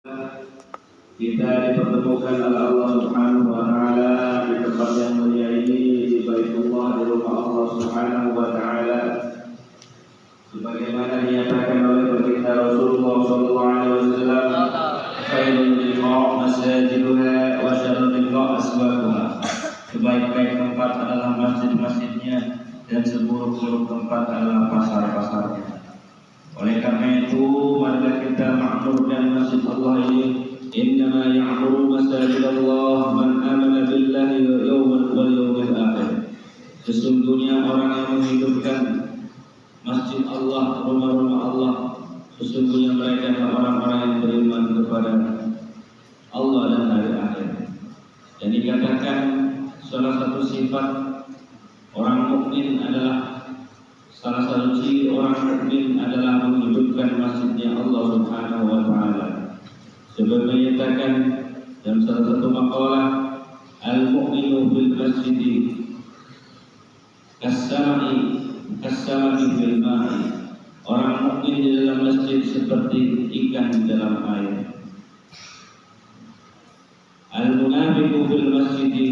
Kita dipertemukan oleh Allah Subhanahu wa taala di tempat yang mulia ini, di Baitullah, di rumah Allah Subhanahu wa taala, sebagaimana dinyatakan oleh baginda Rasulullah sallallahu alaihi wasallam, khairul liqa' masajiduha wa syarrul liqa' aswaquha. Sebaik-baik tempat adalah masjid-masjidnya dan seburuk-buruk tempat adalah pasar-pasarnya. Oleh karena itu, marilah kita makmurkan masjid Allah ini. Innama ya'muru masajid Allah man amana billahi wal yawmil akhir. Sesungguhnya orang yang menghidupkan masjid Allah, rumah-rumah Allah, sesungguhnya mereka adalah orang-orang yang beriman kepada Allah dan hari akhir. Dan dikatakan salah satu sifat orang mukmin adalah menghidupkan masjidnya Allah Subhanahu wa taala. Sebab menyatakan dalam salah satu maqalah, al-mu'minu fil masjidi kas-samaki fil ma'i. Orang mukmin di dalam masjid seperti ikan di dalam air. Al-munafiqu fil masjidi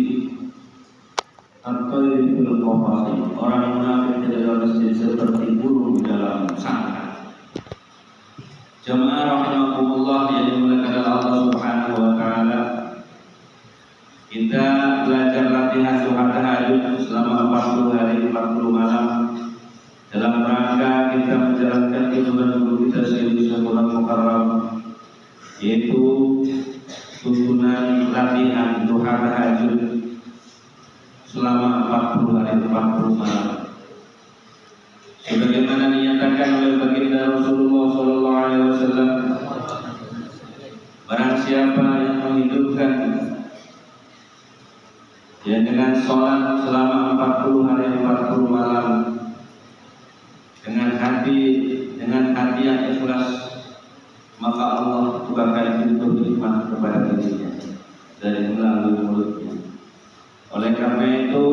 at-tayr fil qafasi. Orang munafik di dalam masjid seperti burung di dalam sarang. Jamaah rahimakumullah yang dimuliakan Allah Subhanahu wa taala. Kita belajar latihan doa tahajud selama 40 hari 40 malam dalam rangka kita menjalankan ibadah guru kita Sayyidina Mukarram, yaitu tuntunan latihan doa tahajud selama 40 hari 40 malam. Sebagaimana dinyatakan oleh baginda Rasulullah sallallahu alaihi wasallam, barang siapa yang menghidupkan dengan sholat selama 40 hari 40 malam dengan hati yang ikhlas, maka Allah bukakan pintu hikmah kepada dirinya dari melalui mulutnya. Oleh karena itu,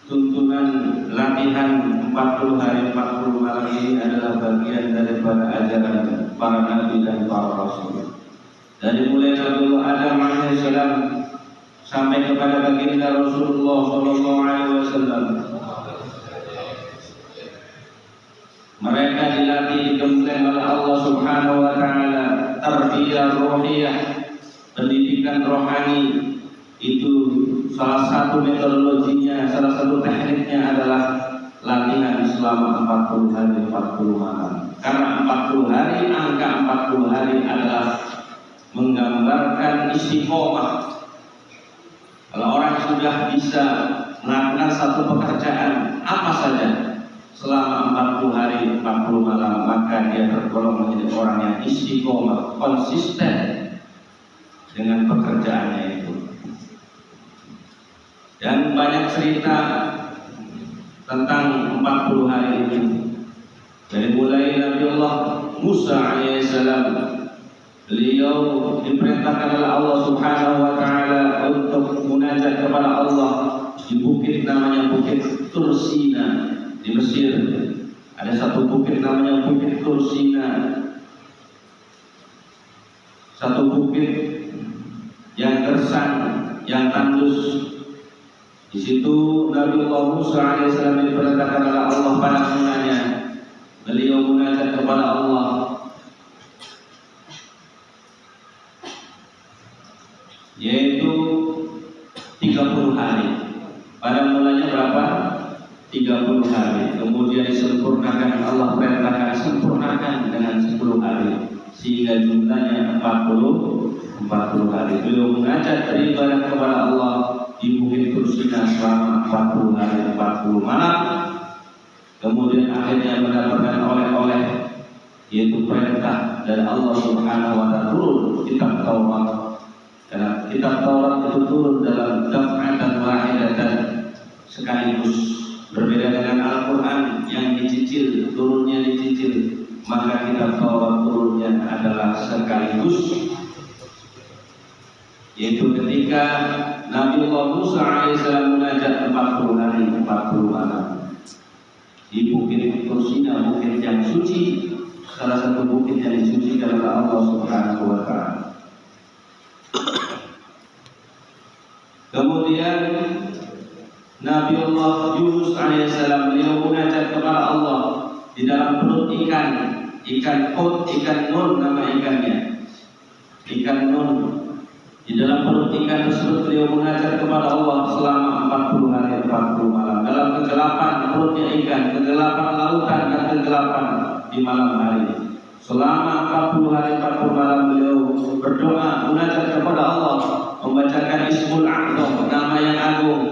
tuntunan latihan 40 hari 40 malam ini adalah bagian daripada ajaran para nabi dan para rasul. Dari mulai Nabi Adam alaihissalam sampai kepada baginda Rasulullah sallallahu alaihi wasallam, mereka dilatih dikempleng oleh Allah Subhanahu wa taala tarbiyah ruhiyah, pendidikan rohani. Itu salah satu metodologinya, salah satu tekniknya adalah latihan selama 40 hari 40 malam. Karena 40 hari, angka 40 hari adalah menggambarkan istiqomah. Kalau orang sudah bisa melakukan satu pekerjaan apa saja selama 40 hari 40 malam, maka dia tergolong menjadi orang yang istiqomah, konsisten dengan pekerjaannya itu. Dan banyak cerita tentang 40 hari ini. Dari mulai Nabi Allah Musa alaihissalam, beliau diperintahkan oleh Allah Subhanahu wa taala untuk munajat kepada Allah di bukit namanya Bukit Tursina di Mesir. Ada satu bukit namanya Bukit Tursina, satu bukit yang gersang, yang tandus. Di situ Nabi Allah Musa alaihissalam diperintahkan oleh Allah pada masanya. Beliau munajat kepada Allah. Yaitu 30 hari. Pada mulanya berapa? 30 hari. Kemudian disempurnakan, Allah perintahkan sempurnakan dengan 10 hari. Sehingga jumlahnya 40 hari. Beliau munajat beribadah kepada Allah di Bukit Tursina selama 40 hari 40 malam. Kemudian akhirnya mendapatkan oleh-oleh, yaitu perintah dari Allah Subhanahu wa taala turun kitab Taurat. Karena kitab Taurat itu turun dalam daf'atan wahidatan, sekaligus. Berbeda dengan Al-Quran yang dicicil, turunnya dicicil, maka kitab Taurat turunnya adalah sekaligus. Yaitu ketika Nabi Allah Musa alaihissalam munajat 40 hari 40 malam di Bukit Tursina, bukit yang suci, salah satu bukit yang disucikan oleh Allah Subhanahu wa taala. Kemudian Nabi Allah Yunus alaihissalam beliau munajat kepada Allah di dalam perut ikan Hud, ikan nun nama ikannya, ikan nun. Di dalam perut ikan tersebut beliau munajat kepada Allah selama 40 hari 40 malam dalam kegelapan perutnya ikan, kegelapan lautan dan kegelapan di malam hari. Selama 40 hari 40 malam beliau berdoa munajat kepada Allah, membacakan Ismul A'zam, nama yang agung,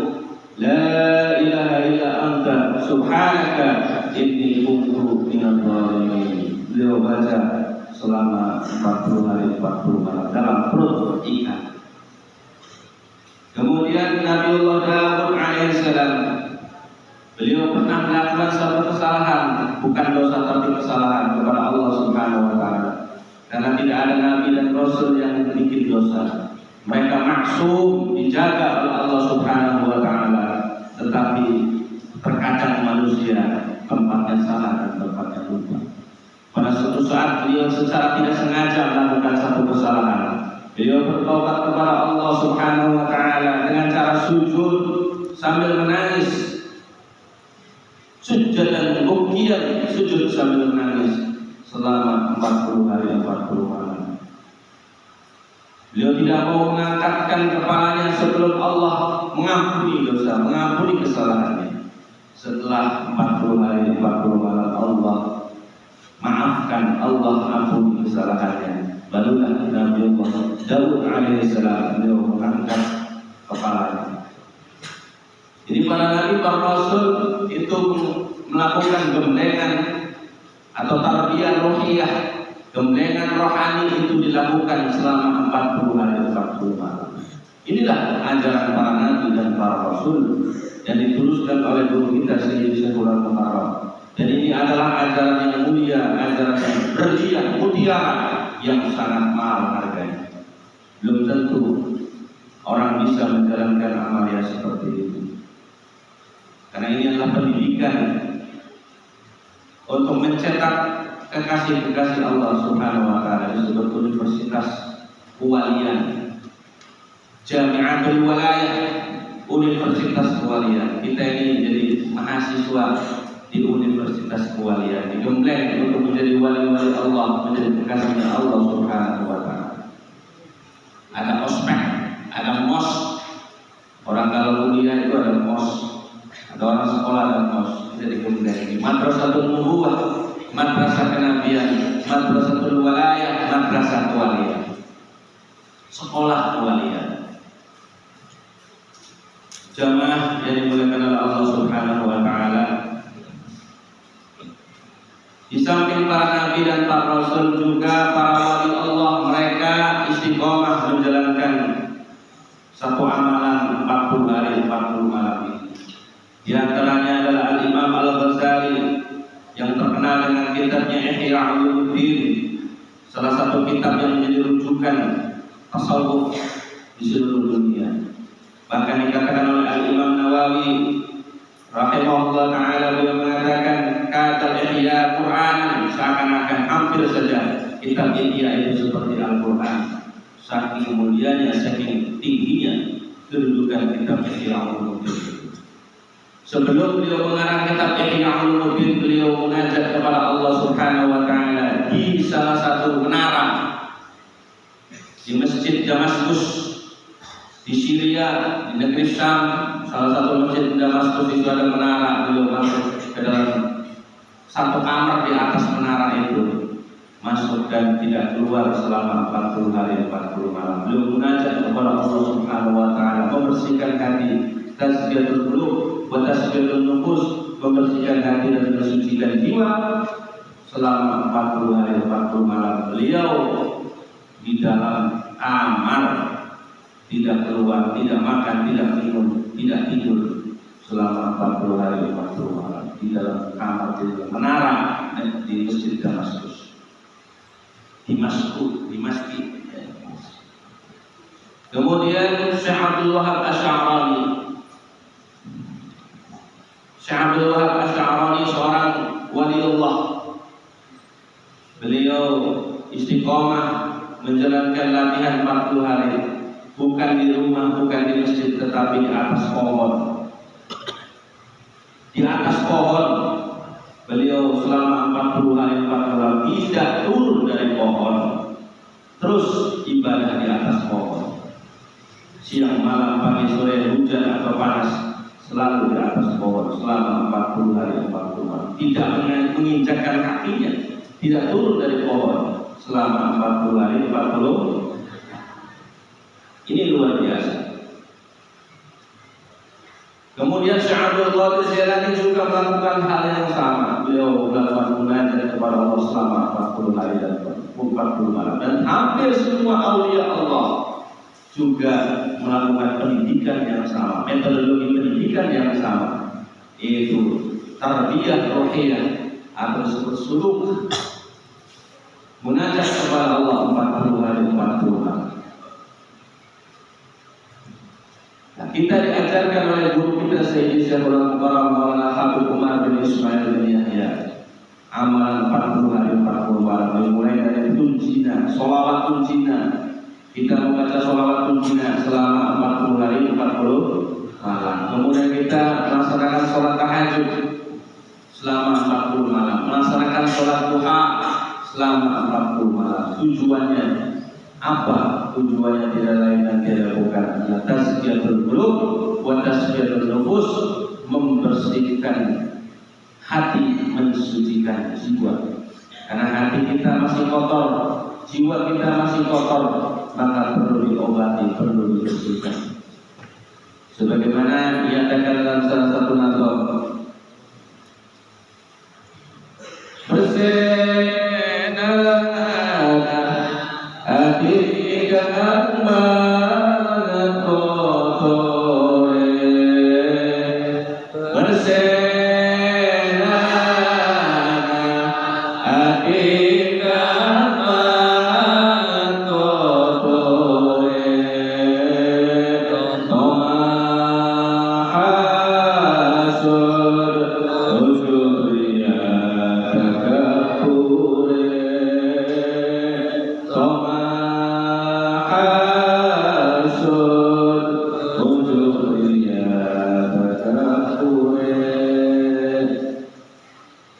La ilaha illa anta subhanaka inni kuntu minadh dhalimin. Beliau baca selama 40 hari 40 malam dalam perut ikan. Kemudian Nabi Allah Daud alaihissalam, beliau pernah melakukan satu kesalahan, bukan dosa tapi kesalahan kepada Allah Subhanahu wa taala. Karena tidak ada nabi dan rasul yang bikin dosa. Mereka maksum, dijaga oleh Allah Subhanahu wa taala, tetapi terkadang manusia tempatnya salah dan tempatnya lupa. Pada suatu saat beliau secara tidak sengaja melakukan satu kesalahan. Beliau bertobat kepada Allah Subhanahu wa taala dengan cara sujud sambil menangis. Sujud dan bukian, sujud sambil menangis selama 40 hari 40 malam. Beliau tidak mau mengangkatkan kepalanya sebelum Allah mengampuni dosa, mengampuni kesalahannya. Setelah 40 hari 40 malam Allah maafkan, Allah ampuni kesalahannya. Barulah Nabi Allah Daud alaihissalam beliau mengangkat kepalanya. Jadi para nabi, para rasul itu melakukan gemblengan atau tarbiyah rohiyah, gemblengan rohani itu dilakukan selama 40 hari 40 malam. Inilah ajaran para nabi dan para rasul yang diteruskan oleh guru kita Sayyidi Syekhul Al-Muharram. Dan ini adalah ajaran yang mulia, ajaran yang berlian, mutiara yang sangat mahal harganya. Belum tentu orang bisa menjalankan amalia seperti itu. Karena ini adalah pendidikan untuk mencetak kekasih-kekasih Allah Subhanahu wa taala, disebut Universitas Kewalian, Jami'atul Walayah, Universitas Kewalian. Kita ini jadi mahasiswa di Universitas Kewalian, digembleng untuk menjadi wali-wali Allah, menjadi kekasihnya Allah Subhanahu wa taala. Ada ospek, ada mos. Orang kalau kuliah itu ada mos. Ada orang sekolah dan mos, kita digembleng di Madrasatul Nubuwah, Madrasah Kenabian, Madrasatul Walayah, Madrasah Kewalian, sekolah kewalian. Jamaah yang dimuliakan oleh Allah Subhanahu wa taala, di samping para nabi dan para rasul juga para wali Allah, mereka istiqomah menjalankan satu amalan 40 hari 40 malam ini. Di antaranya adalah Al-Imam Al-Ghazali yang terkenal dengan kitabnya Ihya Ulumuddin, salah satu kitab yang menjadi rujukan tasawuf di seluruh dunia. Bahkan dikatakan oleh Al-Imam Nawawi rahimahullah ta'ala, beliau mengatakan kata Ihya Qur'an, seakan-akan hampir saja kitab Ihya itu seperti Al-Quran. Saking mulianya, saking tingginya kedudukan kitab Ihya Ulumuddin. Sebelum beliau mengarang kitab Ihya Ulumuddin, beliau munajat kepada Allah Subhanahu wa taala di salah satu menara di Masjid Damaskus di Syria, di negeri Syam. Salah satu masjid di Damaskus itu ada menara. Beliau masuk ke dalam satu kamar di atas menara itu, masuk dan tidak keluar selama 40 hari 40 malam. Beliau munajat kepada Allah Subhanahu wa taala, membersihkan hati, tazkiyatul qulub wa tasfiyatun nufus, membersihkan hati dan mensucikan jiwa. Selama 40 hari 40 malam beliau di dalam kamar, tidak keluar, tidak makan, tidak minum, tidak tidur selama 40 hari 40 malam di dalam kamar, di dalam menara di Masjid Damaskus, di masjid. Kemudian Syekh Abdul Wahab Asy'arani. Syekh Abdul Wahab Asy'arani seorang waliullah. Beliau istiqomah menjalankan latihan 40 hari, bukan di rumah, bukan di masjid, tetapi di atas pohon. Di atas pohon beliau selama 40 hari 40 malam tidak turun dari pohon, terus ibadah di atas pohon. Siang malam pagi sore hujan atau panas selalu di atas pohon selama 40 hari 40 malam. Tidak menginjakkan kakinya, tidak turun dari pohon selama 40 hari 40. Ini luar biasa. Kemudian Syekh Abdul Qadir Jailani juga melakukan hal yang sama. Beliau melakukan munajat kepada Allah selama 40 hari dan 40 malam. Dan hampir semua aulia Allah juga melakukan pendidikan yang sama, metodologi pendidikan yang sama, yaitu tarbiyah rohiyah atau suluk, munajat kepada Allah 40 hari 40 malam. Nah, kita diajarkan oleh guru kita Sayyidi Syekhul Mukarram Maulana Habib Umar bin Ismail bin Yahya amalan 40 hari 40 malam, dimulai dari tunjina, sholawat tunjina. Kita membaca sholawat tunjina selama 40 hari 40 malam. Kemudian kita melaksanakan sholat tahajud selama 40 malam, melaksanakan sholat duha selama 40 malam. Tujuannya apa? Tujuannya tidak lain dan tidak bukan adalah tazkiyatul qulub wa tasfiyatul nufus, membersihkan hati, mensucikan jiwa. Karena hati kita masih kotor, jiwa kita masih kotor, maka perlu diobati, perlu dibersihkan. Sebagaimana dinyatakan dalam salah satu nazam, bersihkanlah hati keamanan kotor, bersihkanlah hati keamanan kotor,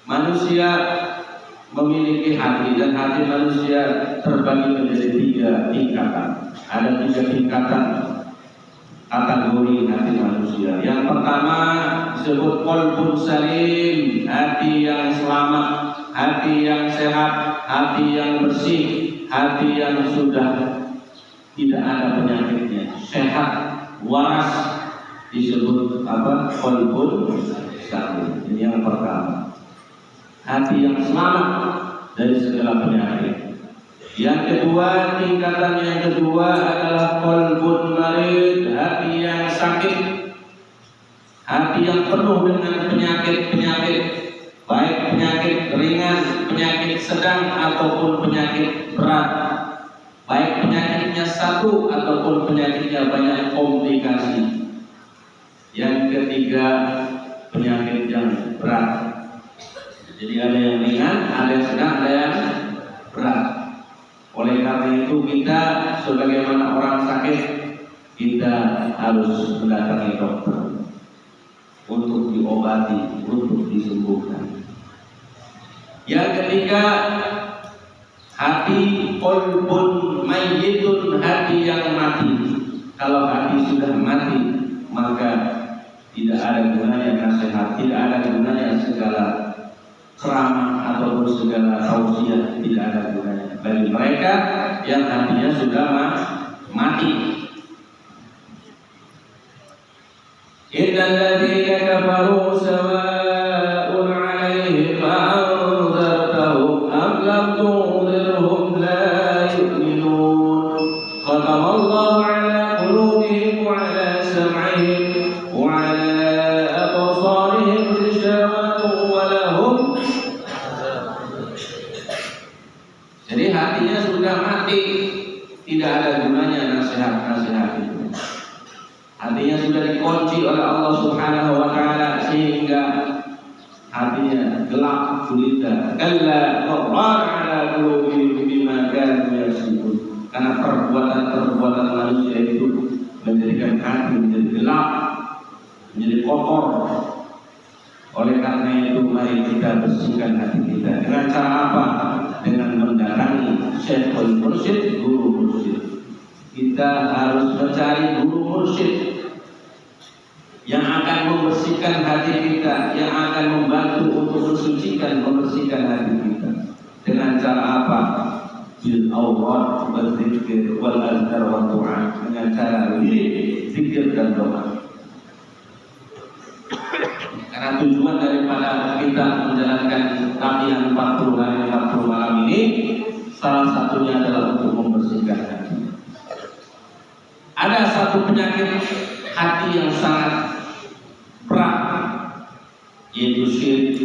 manusia memiliki hati, dan hati manusia terbagi menjadi 3 tingkatan. Ada 3 tingkatan kategori hati manusia. Yang pertama disebut qalbun salim, hati yang selamat, hati yang sehat, hati yang bersih, hati yang sudah tidak ada penyakitnya, sehat, waras, disebut apa? Qalbun salim. Ini yang pertama. Hati yang selamat dari segala penyakit. Yang kedua, tingkatan yang kedua adalah qalbun marid, hati yang sakit, hati yang penuh dengan penyakit-penyakit, baik penyakit ringan, penyakit sedang ataupun penyakit berat, baik penyakitnya satu ataupun penyakitnya banyak komplikasi. Yang ketiga, penyakit yang berat. Jadi ada yang ringan, ada yang sedang, ada yang berat. Oleh karena itu kita sebagaimana orang sakit, kita harus mendatangi dokter untuk diobati, untuk disembuhkan. Yang ketiga, hati qalbun mayyitun, hati yang mati. Kalau hati sudah mati, maka tidak ada gunanya nasihat, tidak ada gunanya segala ceramah ataupun segala tausiah, tidak ada gunanya bagi mereka yang hatinya sudah mati. Innal ladzina kafaru sawa'un 'alaihim a'anzartahum am lam tunzirhum la yu'minun. Khatamallahu 'ala qulubihim wa 'ala sam'ihim wa 'ala absarihim ghishawatun wa lahum. Jadi hatinya sudah mati, tidak ada gunanya nasihat-nasihat itu. Hatinya sudah dikunci oleh Allah Subhanahu wa Ta'ala, sehingga hatinya gelap gulita. Kalla qarrana ala qulubihim bima kanu yaksibun. Karena perbuatan-perbuatan manusia itu menjadikan hati menjadi gelap, menjadi kotor. Oleh karena itu mari kita bersihkan hati kita. Dengan cara apa? Dengan mendatangi Syekhul Mursyid, guru mursyid. Kita harus mencari guru mursyid yang akan membersihkan hati kita, yang akan membantu untuk mensucikan, membersihkan hati kita. Dengan cara apa? Bil awrad wal dzikr wal azkar wal du'a. Dengan cara lirik, zikir dan doa. Karena tujuan daripada kita menjalankan latihan 40 hari 40 malam ini salah satunya adalah untuk membersihkan hati. Ada satu penyakit hati yang sangat berat, yaitu syirik.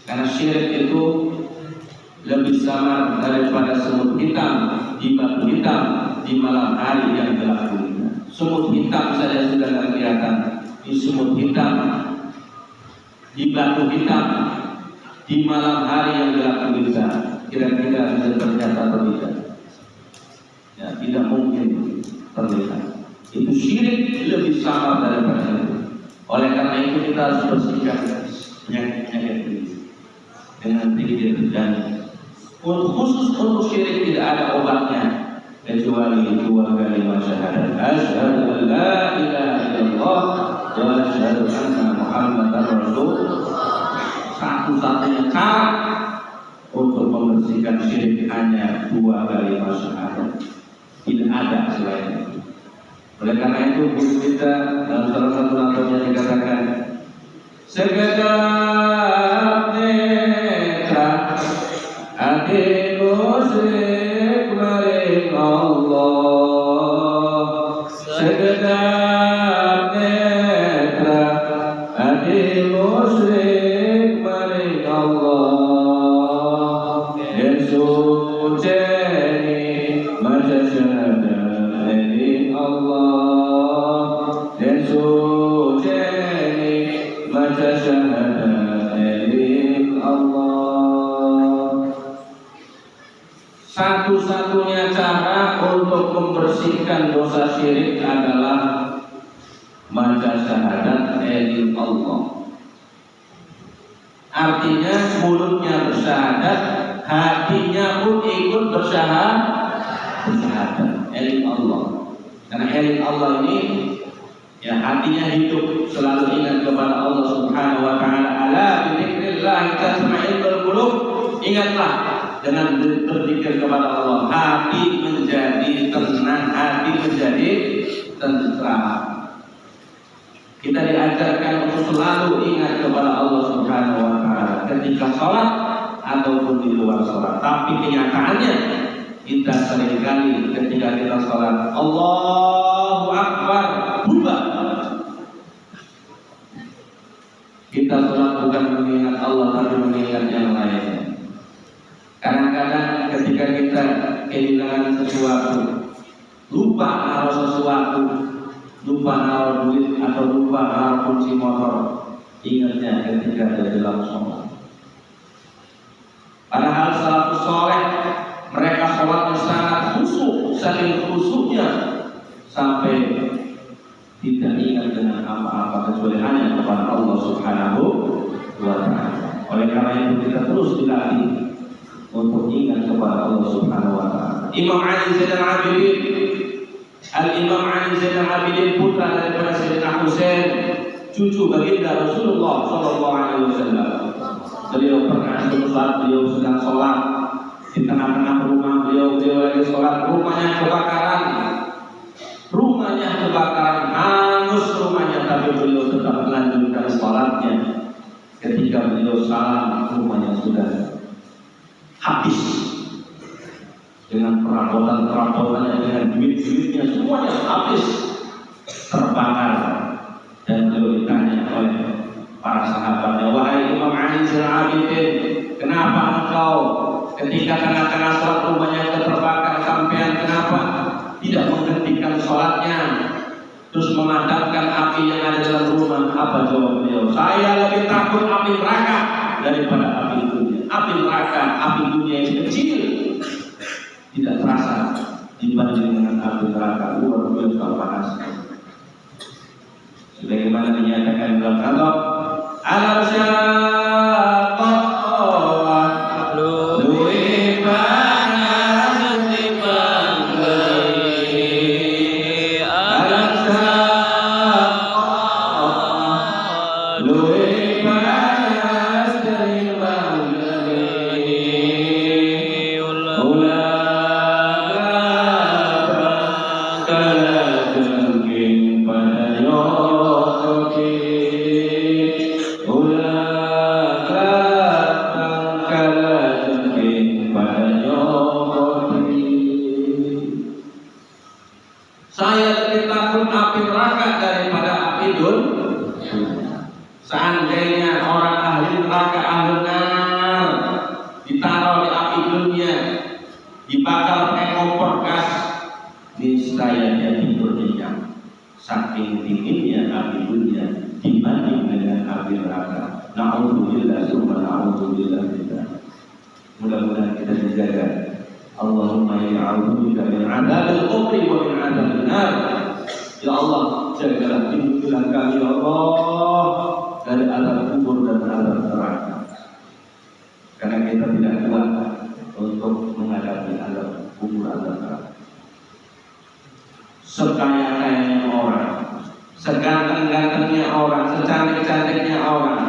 Karena syirik itu lebih samar daripada semut hitam di batu hitam di malam hari yang gelap gulita. Semut hitam saja sudah tidak kelihatan. Di semut hitam, di batu hitam, di malam hari yang gelap gulita, kira-kira bisa terlihat atau tidak? Ya, tidak mungkin terlihat. Itu syirik lebih samar daripada itu. Oleh karena itu kita harus bersihkan penyakit-penyakit ini dengan zikir dan khusus untuk syirik tidak ada obatnya kecuali dua kalimat syahadat. Asyhadu an la ilaha illallah wa asyhadu anna Muhammadar Rasulullah. Satu-satunya cara untuk membersihkan syirik hanya dua kalimat syahadat. Tidak ada selain itu. Oleh karena itu guru kita dalam salah satu nasihatnya dikatakan, sekedar netra hati musyrik maring Allah. Sekedar netra hati musyrik maring Allah. Yesus jeni maca syahadat dari Allah. Yesus jeni maca syahadat dari Allah. Satu-satunya cara untuk membersihkan dosa syirik adalah maca syahadat dari Allah. Artinya mulutnya bersyahadat, hatinya pun ikut bersyahadat dari Allah. Karena dari Allah ini ya hatinya hidup selalu ingat kepada Allah Subhanahu wa taala. Ala bi dzikrillah tatma'innul qulub. Ingatlah dengan berzikir kepada Allah, hati menjadi tenang, hati menjadi tentram. Kita diajarkan untuk selalu ingat kepada Allah Subhanahu wa taala ketika sholat ataupun di luar sholat. Tapi kenyataannya kita seringkali ketika kita sholat Allahu Akbar berubah. Kita sholat bukan mengingat Allah tapi mengingat yang lainnya. Kadang-kadang ketika kita kehilangan sesuatu, lupa naruh sesuatu, lupa naruh duit atau lupa naruh kunci motor, ingatnya ketika ada dalam sholat. Padahal salafus saleh mereka sholatnya sangat khusyuk, saking khusyuknya sampai tidak ingat dengan apa-apa kecuali hanya kepada Allah Subhanahu wa taala. Oleh karena itu kita terus dilatih untuk ingat kepada Allah Subhanahu wa taala. Imam Ali Zainal Abidin, Al-Imam Ali Zainal Abidin putra daripada Sayyidina Husain, cucu baginda Rasulullah sallallahu alaihi wasallam. Beliau pernah suatu saat beliau sedang sholat di tengah-tengah rumah beliau lagi sholat, rumahnya kebakaran, hangus rumahnya, tapi beliau tetap melanjutkan sholatnya. Ketika beliau salam, rumahnya sudah habis dengan perabotan-perabotannya, dengan duit-duitnya, semuanya habis terbakar. Dan beliau ditanya oleh para sahabatnya, wahai Imam Ali Zainal Abidin, kenapa engkau ketika tengah-tengah sholat rumahnya terbakar, sampean kenapa tidak menghentikan sholatnya terus memadamkan api yang ada dalam rumah. Apa jawab beliau? Saya lebih takut api neraka daripada api dunia. Api neraka, api dunia yang kecil, tidak terasa dibanding dengan api neraka luar biasa panasnya. Sebagaimana dinyatakan dalam hadis, alam syaqqa luwih panas timbang geni. Alam syaqqa luwih panas timbang geni. Saya lebih takut api neraka daripada api dunia. Seandainya orang ahli neraka, ahli nar, ditaruh di api dunia, dibakar pakai kompor gas, niscaya dia tidur nyenyak. Saking dinginnya api dunia dibanding dengan api neraka. Na'udzubillah, summa na'udzubillah. Mudah-mudahan kita dijaga. Allahumma ya'udzubika min 'adzabil qabri wa min 'adzabil nar. Ya Allah, jagalah lindungilah kami ya Allah dari azab kubur dan azab neraka. Karena kita tidak kuat untuk menghadapi azab kubur, azab neraka. Sekaya-kayanya orang, seganteng-gantengnya orang, secantik-cantiknya orang,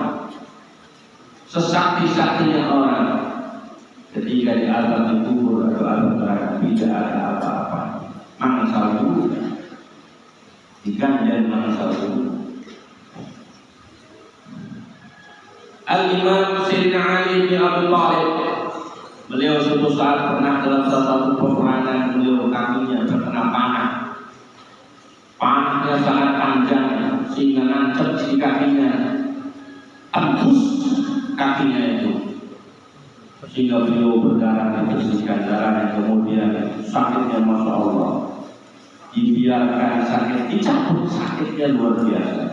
sesakti-saktinya orang, ketika diazab di kubur atau azab neraka tidak ada apa-apa. Mangsa dulu, diganjar mangsa dulu. Al-Imam Sayyidina Ali bin Abi Thalib, beliau suatu saat pernah dalam salah satu peperangan, beliau kakinya terkena panah. Panahnya sangat panjang sehingga nancep di kakinya, tembus kakinya itu, sehingga beliau berdarah, dibersihkan darahnya, kemudian sakitnya Masya Allah, dibiarkan sakit, dicabut sakitnya luar biasa.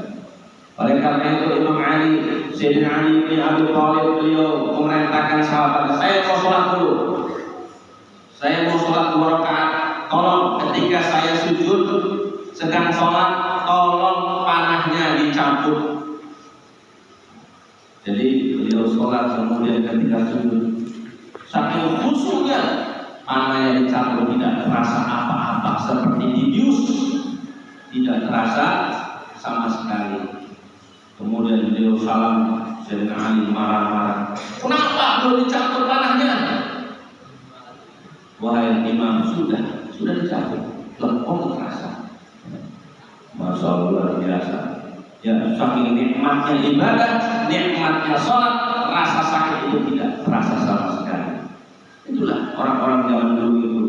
Oleh karena itu Imam Ali, Sayyidina Ali bin Abi Thalib, beliau memerintahkan sahabat, saya mau sholat dulu, saya mau sholat 2 rakaat, tolong ketika saya sujud sedang sholat, tolong panahnya dicabut. Jadi beliau sholat, kemudian ketika sujud, saking khusyuknya panahnya dicabut, tidak terasa apa-apa, seperti dibius, tidak terasa sama sekali. Kemudian beliau salam, Sayyidina Ali marah-marah, kenapa belum dicabut panahnya? Wahai imam, sudah dicabut, lepon terasa. Masya Allah, luar biasa. Ya, saking nikmatnya ibadah, nikmatnya sholat, rasa sakit itu tidak terasa sama sekali. Itulah orang-orang zaman dulu itu,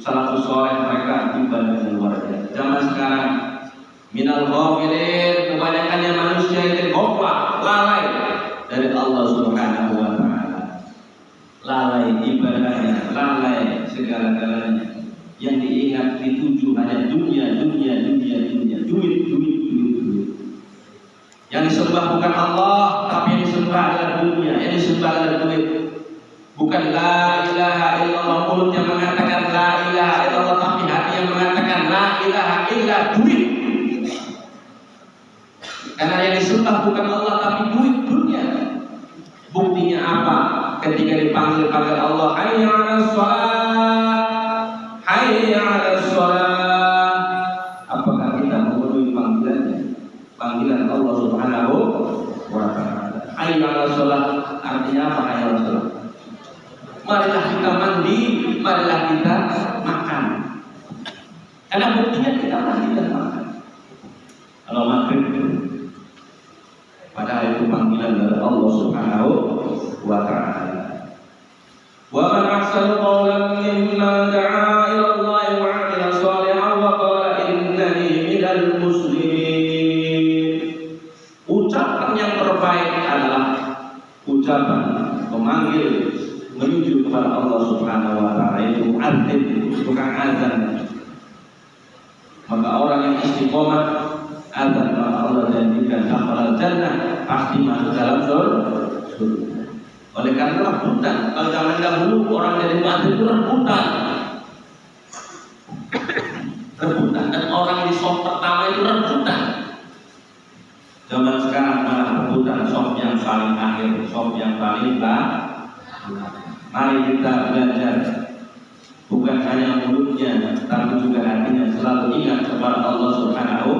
salafus saleh, mereka ibadahnya luar biasa. Zaman sekarang minal ghafilin, kebanyakannya manusia itu ghaflah, lalai dari Allah Subhanahu wa taala. Lalai ibadahnya, lalai segala-galanya. Yang diingat dituju hanya dunia, duit. Yang disembah bukan Allah, tapi yang disembah adalah dunia, yang disembah adalah duit. Bukan la ilaha illallah, mulut yang mengatakan la ilaha illallah, tapi hati yang mengatakan la ilaha illa duit. Karena yang disembah bukan Allah tapi duit, dunia. Buktinya apa? Ketika dipanggil Allah, hayya 'alas shalah, hayya 'alas shalah. Apakah kita memenuhi panggilannya? Panggilan Allah Subhanahu wa taala. Hayya 'alas shalah artinya apa? Hayya 'alas shalah. Marilah kita mandi, marilah kita makan. Karena buktinya kita mandi dan makan. Kalau maghrib padahal itu panggilan dari Allah Subhanahu wa taala. Wa man ahsanu qawlan mimman da'a ila Allah wa 'amila shalihan wa qala innani minal muslimin. Ucapan yang terbaik adalah ucapan memanggil menuju kepada Allah Subhanahu wa taala, itu muadzin, bukan azan. Maka orang yang istiqomah azan maka Allah janjikan dakhalal jannah, pasti masuk dalam surga. Oleh karena rebutan, kalau zaman dahulu orang jadi muadzin itu rebutan, dan orang di soft pertama itu rebutan. Zaman sekarang malah rebutan soft yang paling akhir, soft yang paling bawah. Mari kita belajar, bukan hanya mulutnya, tapi juga hatinya selalu ingat kepada Allah Subhanahu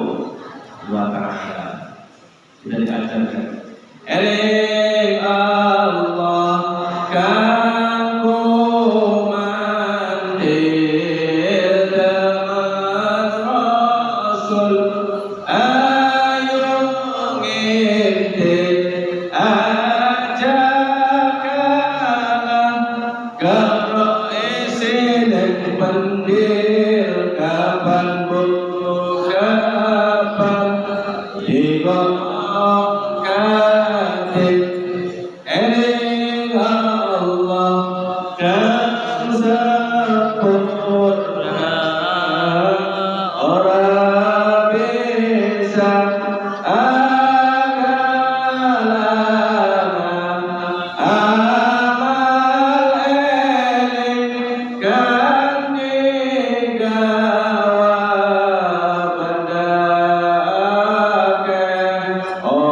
wa Ta'ala. Sudah diajarkan. Eling Allah kanggo mantil dengan Rasul, ayo ngintip ajakan karo isine pendir kapan kapan dibongkati eling Allah kan sempurna ora bisa akalan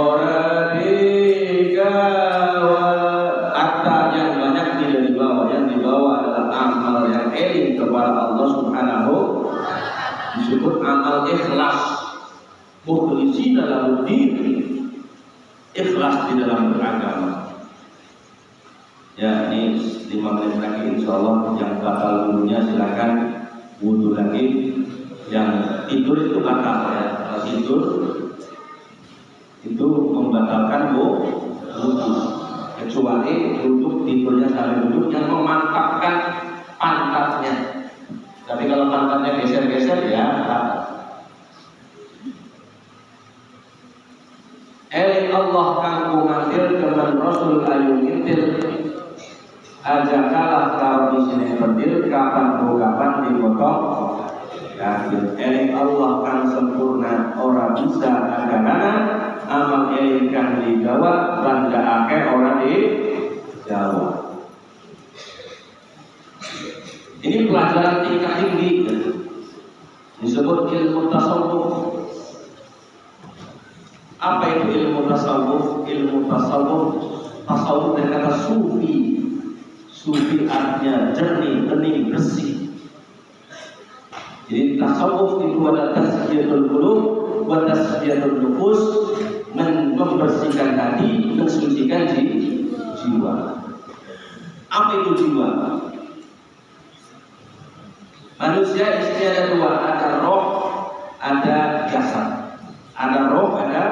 amal eling kan digawa bandake ora digawa. Akta yang banyak tidak dibawa, yang dibawa adalah amal yang eling kepada Allah Subhanahu, disebut amal ikhlas, mukhlisina lahu din, ikhlas di dalam beragama. Ya, ini 5 menit lagi insyaallah. Yang batal wudunya silakan wudu lagi. Yang tidur itu batal ya. Kalau tidur itu membatalkan wudu, kecuali untuk tidurnya sampai duduk yang memantapkan pantatnya. Tapi kalau pantatnya geser-geser ya batal. Eling Allah kanggo mantil kemen Rasul ayu ngintil aja kalah karo isine pentil kapan dipotong kafir. Eling Allah kang sempurna ora bisa agana amal eling kang digawa bandake ora digawa. Ini pelajaran tingkat tinggi disebut ilmu tasawuf. Apa itu ilmu tasawuf? Ilmu tasawuf, tasawuf dari kata sufi. Sufi artinya jernih, bening, bersih. Jadi tasawuf itu adalah tasfiyatul qulub wa tasfiyatul nufus, membersihkan hati, mensucikan jiwa. Apa itu jiwa? Manusia isinya ada 2, ada roh, ada jasad. Ada roh, ada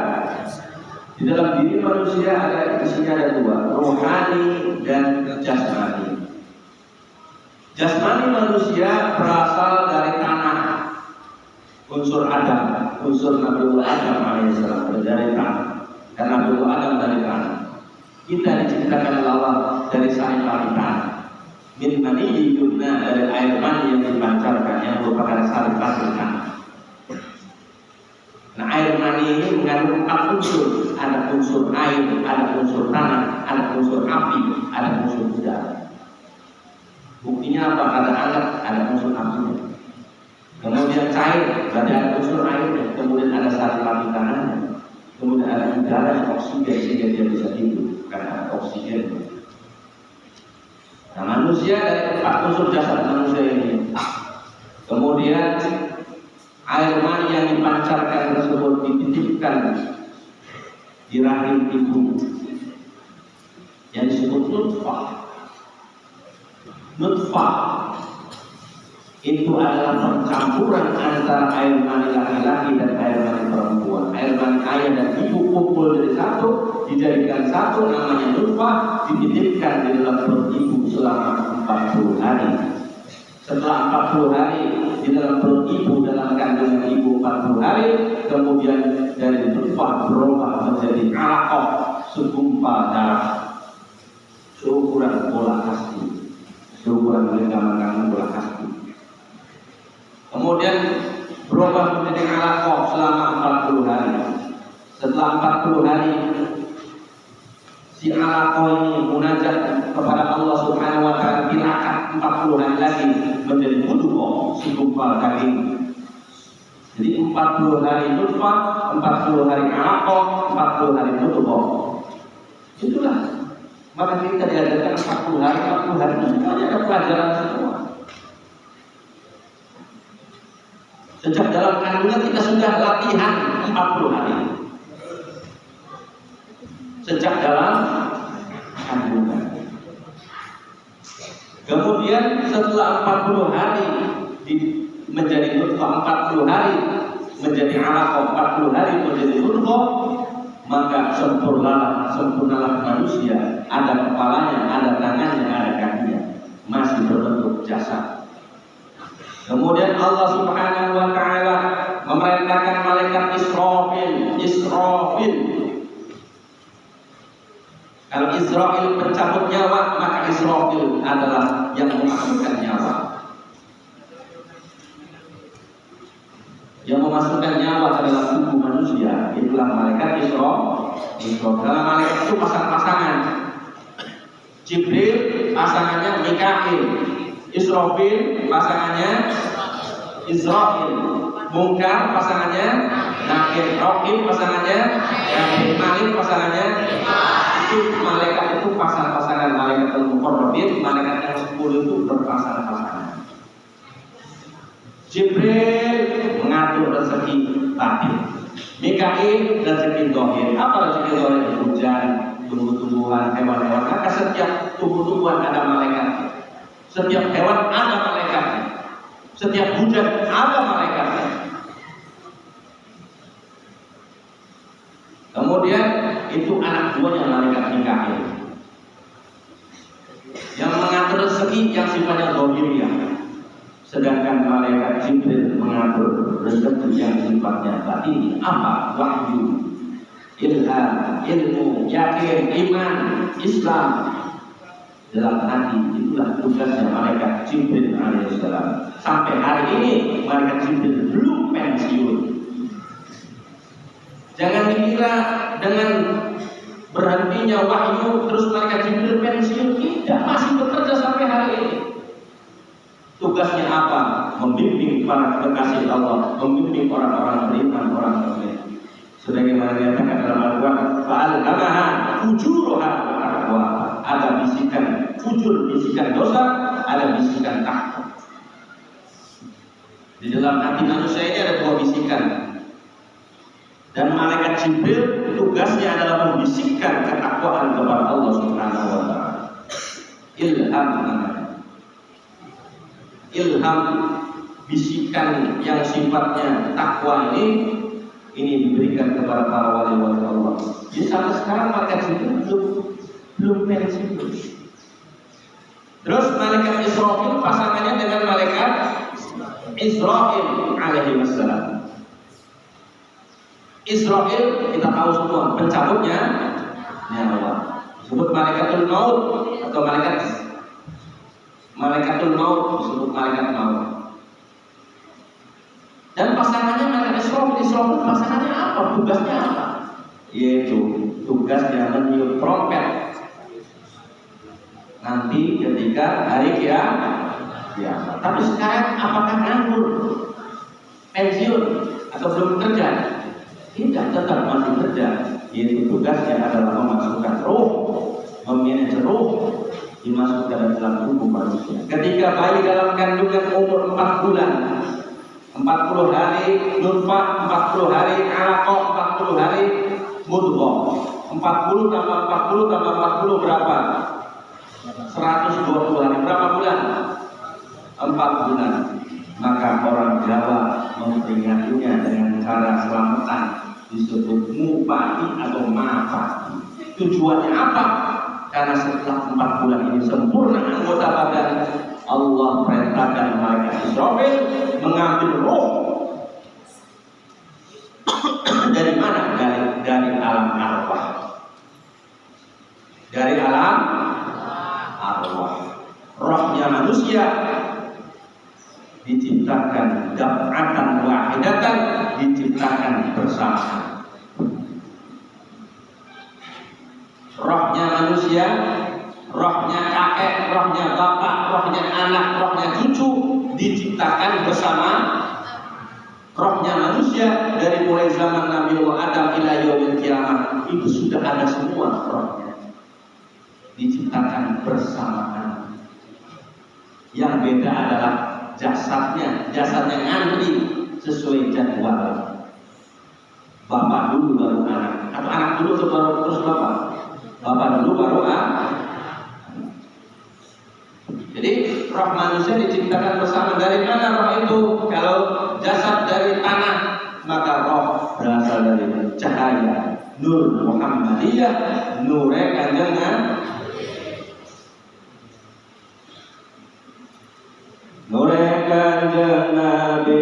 di dalam diri manusia ada isinya ada 2, rohani dan jasmani. Jasmani manusia berasal dari tanah, unsur Adam, unsur Nabiullah Adam alaihissalam dari tanah, dan Nabiullah Adam dari tanah. Kita diciptakan Allah dari sari tanah. Min mani yumna, dari air mani yang dipancarkan yang merupakan sari tanah. Nah, air mani ini mengandung 4 unsur. Ada unsur air, ada unsur tanah, ada unsur api, ada unsur udara. Buktinya apa? Ada alat, ada unsur api. Kemudian cair, berarti ada unsur air. Kemudian ada sari tanahnya. Kemudian ada udara yang oksigen sehingga dia bisa hidup karena ada oksigen. Nah, manusia dari 4 unsur jasad manusia ini. Kemudian air mani yang dipancarkan tersebut dititipkan di rahim ibu yang disebut nutfah. Nutfah itu adalah percampuran antara air mani laki-laki dan air mani perempuan. Air mani ayah dan ibu kumpul dari satu, dijadikan satu, namanya nutfah, dititipkan di dalam perut ibu selama 40 hari. Setelah 40 hari di dalam perut ibu, dalam kandungan ibu 40 hari, kemudian dari nutfah berubah menjadi alaqah, segumpal darah seukuran bola kasti, seukuran genggaman bola kasti. Kemudian berubah menjadi alaqah selama 40 hari. Setelah 40 hari si alaqah ini munajat kepada Allah Subhanahu wa taala, diangkat 40 hari lagi menjadi mudghah, si gumpal daging. Jadi 40 hari nutfah, 40 hari alaqah, 40 hari mudghah. Itulah maka kita diajarkan 40 hari itu semuanya ada pelajaran semua. Sejak dalam kandungan kita sudah latihan 40 hari. Sejak dalam kandungan. Kemudian setelah 40 hari menjadi nutfah, 40 hari menjadi alaqah, 40 hari menjadi mudghah, maka sempurnalah manusia. Ada kepalanya, ada tangannya, ada kakinya, masih berbentuk jasad. Kemudian Allah Subhanahu wa taala memerintahkan malaikat Israfil. Kalau Israfil mencabut nyawa, maka Israfil adalah yang memasukkan nyawa. Yang memasukkan nyawa ke dalam tubuh manusia, itulah malaikat Israfil. Dalam malaikat itu pasang-pasangan. Jibril pasangannya Mikail, Israfil pasangannya Israfil, Munkar pasangannya Nakir, Raqib pasangannya Nakir, Malik pasangannya. Itu malaikat itu pasang-pasangan. Malaikat al-muqarrabin, malaikat yang 10 itu berpasang-pasangan. Jibril mengatur rezeki batin, Mikail rezeki zahir. Apa rezeki zahir? Hujan, tumbuh-tumbuhan, hewan-hewan. Maka setiap tumbuh-tumbuhan ada malaikatnya, setiap hewan ada malaikatnya, setiap hujan ada malaikatnya. Kemudian itu anak buahnya malaikat Mikail yang mengatur rezeki yang sifatnya zahiriyah. Sedangkan malaikat Jibril mengatur rezeki yang sifatnya batin. Apa? Wahyu, ilham, ilmu, yakin, iman, Islam dalam hati. Itulah tugasnya malaikat Jibril alaihissalam. Sampai hari ini malaikat Jibril belum pensiun. Jangan dikira dengan berhentinya wahyu terus malaikat Jibril pensiun. Tidak, masih bekerja sampai hari ini. Tugasnya apa? Membimbing para kekasih Allah, membimbing orang-orang beriman, orang mukmin. Sebagaimana dikatakan dalam Al-Qur'an, fa'alhamaha fujuraha wa taqwaha. Ada bisikan fujur, bisikan dosa, ada bisikan takwa. Di dalam hati manusia ini ada 2 bisikan. Dan malaikat Jibril tugasnya adalah membisikkan ketakwaan kepada Allah Subhanahu wa taala. Ilham, bisikan yang sifatnya takwa ini diberikan kepada para wali-wali Allah. Jadi sampai sekarang malaikat Jibril belum pensiun. Terus malaikat Israfil pasangannya dengan malaikat Israil alaihi wassalam. Israil kita tahu semua pencabutnya nyawa. Disebut malaikatul maut atau malaikatul maut, disebut malaikat maut. Dan pasangannya malaikat Israfil pasangannya apa? Tugasnya apa? Yaitu tugasnya meniup trompet nanti ketika hari kiamat. Tapi sekarang apakah nganggur, pensiun atau belum kerja? Tidak, tetap masih kerja. Yaitu tugasnya adalah memasukkan ruh, memanage ruh, dimasukkan dalam tubuh manusia. Ketika bayi dalam kandungan umur 4 bulan, 40 hari nutfah, 40 hari alaqah, 40 hari mudghah. 40 tambah 40 tambah 40 berapa? 120 hari. Berapa bulan? 4 bulan. Maka orang Jawa memperingatinya dengan cara selamatan, disebut mupati atau mafati. Tujuannya apa? Karena setelah 4 bulan ini sempurna anggota badan, Allah perintahkan malaikat Israfil mengambil roh dari mana? Dari alam arwah. Dari alam arwah. Rohnya manusia diciptakan daf'atan wahidatan, diciptakan bersama. Rohnya manusia, rohnya kakek, rohnya bapak, rohnya anak, rohnya cucu diciptakan bersama. Rohnya manusia dari mulai zaman Nabi Adam ila yaumil kiamah itu sudah ada semua rohnya, diciptakan bersamaan. Yang beda adalah jasadnya ngantri sesuai jadwal. Bapak dulu baru anak, atau anak dulu terus bapak. Bapak dulu baru anak. Jadi roh manusia diciptakan bersama. Dari mana roh itu? Kalau jasad dari tanah, maka roh berasal dari cahaya Nur Muhammadiyah, Nur Kanjeng Nabi. Nur Kanjeng Nabi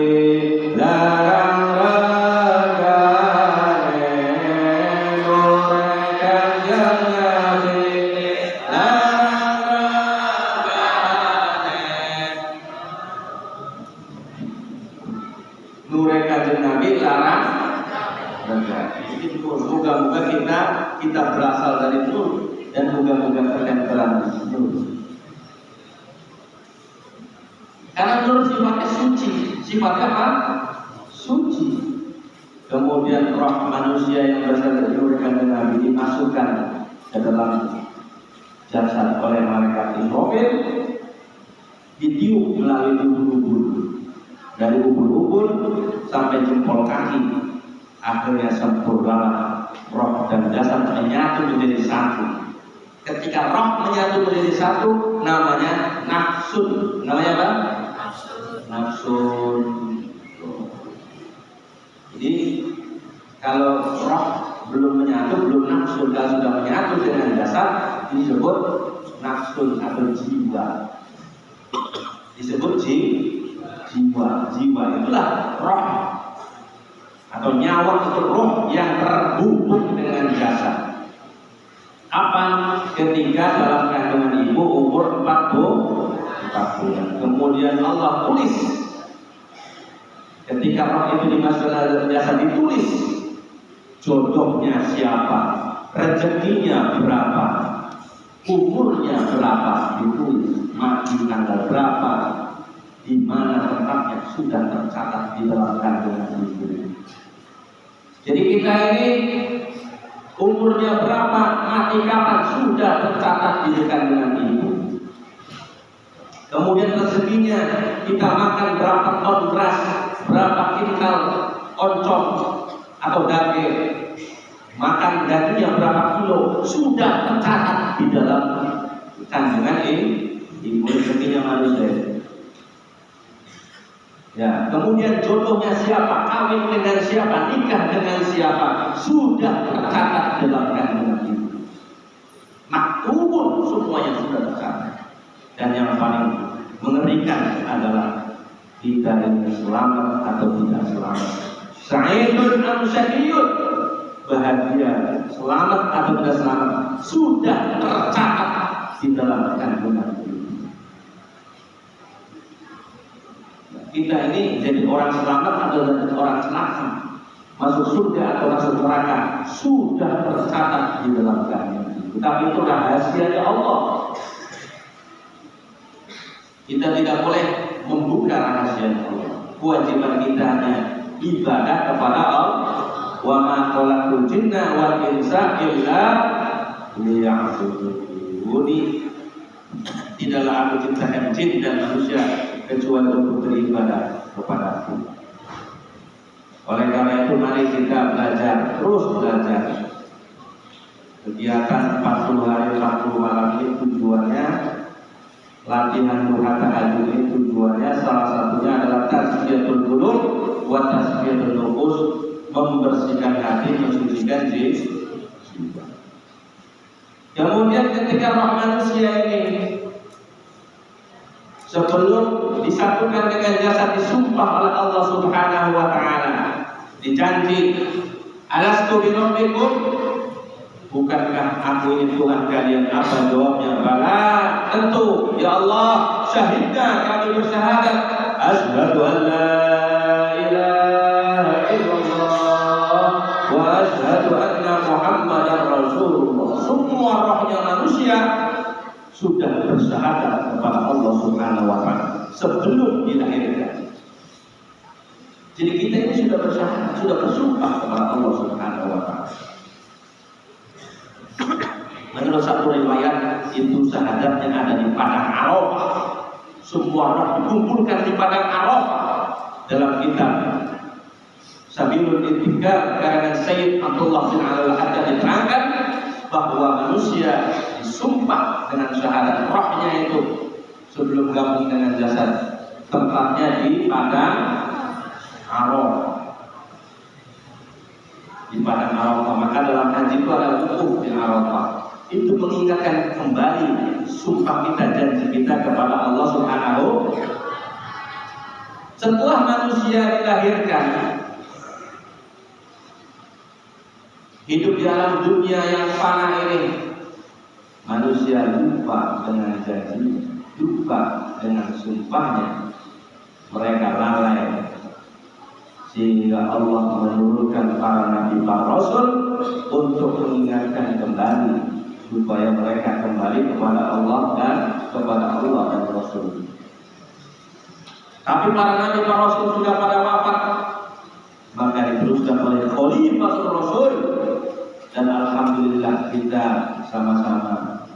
larang ragane, Nur Kanjeng Nabi larang ragane. Nur Kanjeng Nabi larang ragane. Moga-moga kita berasal dari nur, dan moga-moga tertempelan nur. Karena nur sifatnya suci. Sifatnya apa? Suci. Kemudian roh manusia yang berasal dari nur Kanjeng Nabi dimasukkan ke dalam jasad oleh malaikat Israfil, ditiup melalui ubur-ubur, dari ubur-ubur sampai jempol kaki. Akhirnya sempurna roh dan jasad menyatu menjadi satu. Ketika roh menyatu menjadi satu, namanya nafsun. Namanya apa? Nafsun. Jadi kalau roh belum menyatu, belum nafsun. Kalau sudah menyatu dengan jasad, disebut nafsun atau jiwa. Disebut jiwa. Jiwa itulah roh atau nyawa, itu roh yang terhubung dengan jasad. Apa? Ketika dalam kandungan ibu umur 4 bulan, kemudian Allah tulis. Ketika roh itu dimasukkan dalam jasad, ditulis jodohnya siapa, rezekinya berapa, umurnya berapa, ditulis, mati tanggal berapa, di mana tempatnya sudah tercatat di dalam kandungan ibu. Jadi kita ini umurnya berapa, mati kapan, sudah tercatat di kandungan ibu. Kemudian rezekinya, kita makan berapa ton beras, berapa kintal oncom atau daging, makan dagingnya berapa kilo, sudah tercatat di dalam kandungan ibu. Rezekinya manusia. Ya, kemudian jodohnya siapa, kawin dengan siapa, nikah dengan siapa, sudah tercatat dalam kandungan ibu. Maktubun, semuanya sudah tercatat. Dan yang paling mengerikan adalah kita ini selamat atau tidak selamat. Sa'idun am syaqiyun, bahagia, selamat atau tidak selamat, sudah tercatat di dalam kandungan ibu. Kita ini jadi orang selamat atau jadi orang celaka, masuk surga atau masuk neraka, sudah tercatat di dalam kandungan ibu. Tapi itu rahasianya Allah. Kita tidak boleh membuka rahasia Allah. Kewajiban kita hanya ibadah kepada Allah. Wa ma khalaqul jinna wal insa illa liya'budun. Tidaklah aku ciptakan jin dan manusia kecuali untuk beribadah kepada Aku. Oleh karena itu mari kita belajar, terus belajar. Kegiatan 40 hari 40 malam ini tujuannya, latihan duha tahajud ini tujuannya salah satunya adalah tazkiyatul qulub wa tazkiyatul nufus, membersihkan hati, mensucikan jiwa. Kemudian ketika roh manusia ini sebelum disatukan dengan jasad disumpah oleh Allah Subhanahu wa taala, dijanji, alastu bi rabbikum, bukankah aku ini Tuhan kalian? Apa jawabnya? Bala, tentu ya Allah, syahidna, kami bersyahadat asyhadu an la ilaha illallah wa asyhadu anna Muhammadar Rasulullah. Semua rohnya manusia sudah bersyahadat kepada Allah Subhanahu wa taala sebelum dilahirkan. Jadi kita ini sudah bersyahadat, sudah bersumpah kepada Allah Subhanahu wa taala. Menurut satu riwayat itu syahadatnya ada di padang Arafah. Semua roh dikumpulkan di padang Arafah. Dalam kitab Sabilul Intiqal karangan Sayyid Abdullah bin Al-Haddad diterangkan bahwa manusia disumpah dengan syahadat rohnya itu sebelum gabung dengan jasad. Tempatnya di padang Arafah. Di padang Arafah. Maka dalam haji itu ada wukuf di Arafah. Itu mengingatkan kembali sumpah kita, janji kita kepada Allah Subhanahu. Setelah manusia dilahirkan, hidup di alam dunia yang fana ini, manusia lupa dengan janji, lupa dengan sumpahnya. Mereka lalai, sehingga Allah menurunkan para nabi, para rasul untuk mengingatkan kembali supaya mereka kembali kepada Allah dan kepada Allah dan Rasul. Tapi para nabi, para rasul sudah pada wafat, maka diteruskan oleh Khalifatul Rasul. Dan alhamdulillah kita sama-sama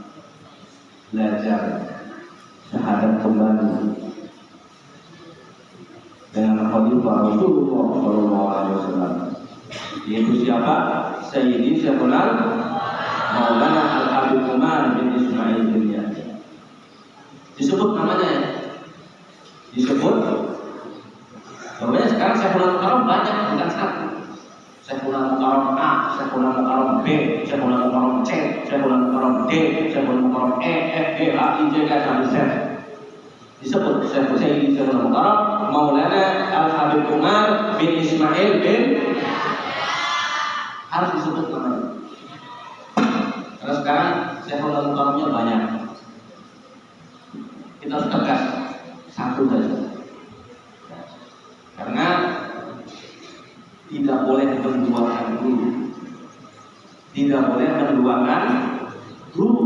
belajar syahadat kembali dengan Khalifah Rasulullah SAW. Yaitu siapa? Sayyidi Syekhul Maulana Al-Habib Umar bin Ismail bin Yahya. Disebut namanya ya? Disebut. Namanya sekarang Syekhul Mukarram banyak, bukan satu. Syekhul Mukarram A, Syekhul Mukarram B, Syekhul Mukarram C, Syekhul Mukarram D, Syekhul Mukarram E, F, G, H, I, J, K, sampai Z. Disebut Syekhul Mukarram Maulana Al-Habib Umar bin Ismail bin. Harus disebut namanya. Karena sekarang Syekhul Mukarramnya banyak. Kita harus tegas satu saja. Karena tidak boleh menduakan guru. Tidak boleh menduakan guru.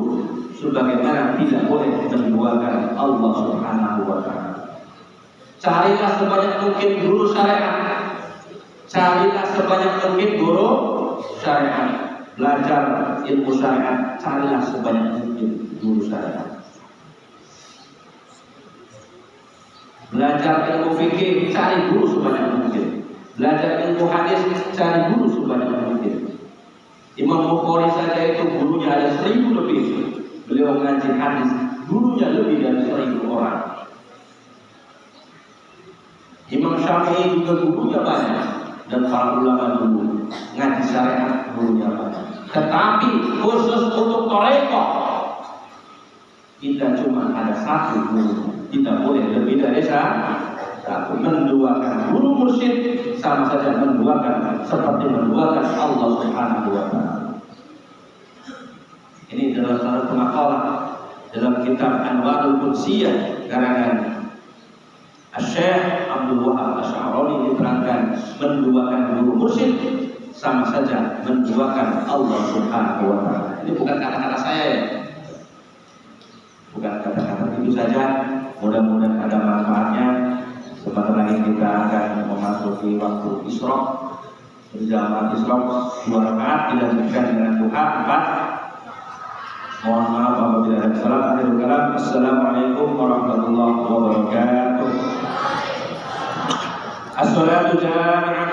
Sebagaimana tidak boleh menduakan Allah Subhanahu wa taala. Carilah sebanyak mungkin guru syariat. Carilah sebanyak mungkin guru syariat. Belajar ilmu syariat, carilah sebanyak mungkin guru syariat. Belajar ilmu fikih, cari guru sebanyak mungkin. Belajar ilmu hadis, cari guru sebanyak mungkin. Imam Bukhari saja itu gurunya ada 1000 lebih. Beliau mengaji hadis, gurunya lebih dari 1000 orang. Imam Syafi'i juga gurunya banyak, dan para ulama dulu ngaji syariat gurunya banyak. Tetapi khusus untuk thariqah kita cuma ada satu guru. Tidak boleh lebih dari satu. Menduakan guru mursyid sama saja menduakan seperti menduakan Allah Subhanahu wa taala. Ini adalah salah satu makalah dalam kitab Anwarul Qudsiyah karangan Syekh Abdul Wahab Asy'arani diterangkan menduakan guru mursyid sama saja menduakan Allah Subhanahu wa taala. Ini bukan kata-kata saya ya. Bukan kata-kata itu saja. Mudah-mudahan ada manfaatnya. Sebentar lagi kita akan memasuki waktu Isra. Berjamaah Isra 2 rakaat dilanjutkan dengan duha 4. Mohon maaf apabila ada salah. Akhirul kalam. Assalamualaikum warahmatullahi wabarakatuh. As-salatu jami'ah.